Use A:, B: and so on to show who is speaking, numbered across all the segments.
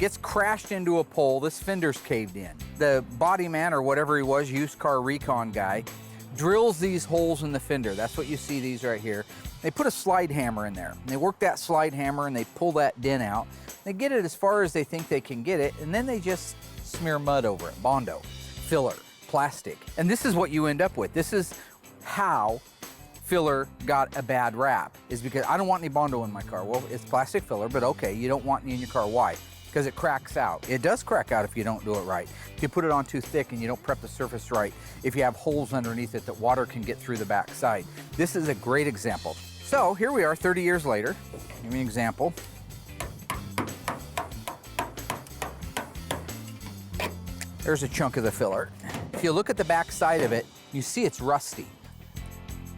A: gets crashed into a pole. This fender's caved in. The body man, or whatever he was, used car recon guy, drills these holes in the fender. That's what you see these right here. They put a slide hammer in there. And they work that slide hammer and they pull that dent out. They get it as far as they think they can get it, and then they just smear mud over it. Bondo, filler, plastic. And this is what you end up with. This is how filler got a bad rap, is because I don't want any Bondo in my car. Well, it's plastic filler, but okay, you don't want any in your car. Why? Because it cracks out. It does crack out if you don't do it right. If you put it on too thick and you don't prep the surface right, if you have holes underneath it that water can get through the backside. This is a great example. So here we are 30 years later. Give me an example. There's a chunk of the filler. If you look at the back side of it, you see it's rusty.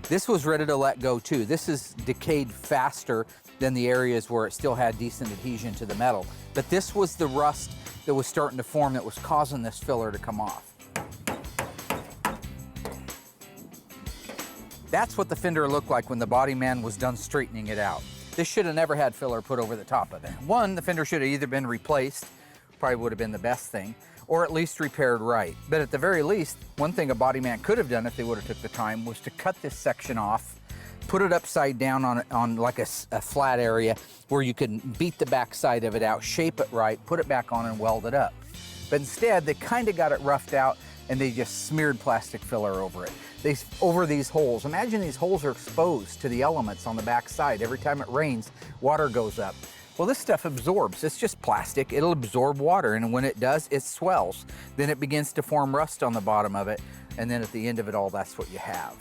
A: This was ready to let go too. This is decayed faster than the areas where it still had decent adhesion to the metal. But this was the rust that was starting to form that was causing this filler to come off. That's what the fender looked like when the body man was done straightening it out. This should have never had filler put over the top of it. One, the fender should have either been replaced, probably would have been the best thing, or at least repaired right. But at the very least, one thing a body man could have done if they would have took the time was to cut this section off, put it upside down on like a flat area where you can beat the back side of it out, shape it right, put it back on and weld it up. But instead, they kind of got it roughed out and they just smeared plastic filler over it. Over these holes. Imagine these holes are exposed to the elements on the back side. Every time it rains, water goes up. Well, this stuff absorbs. It's just plastic. It'll absorb water, and when it does, it swells. Then it begins to form rust on the bottom of it, and then at the end of it all, that's what you have.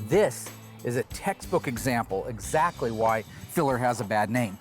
A: This is a textbook example exactly why filler has a bad name.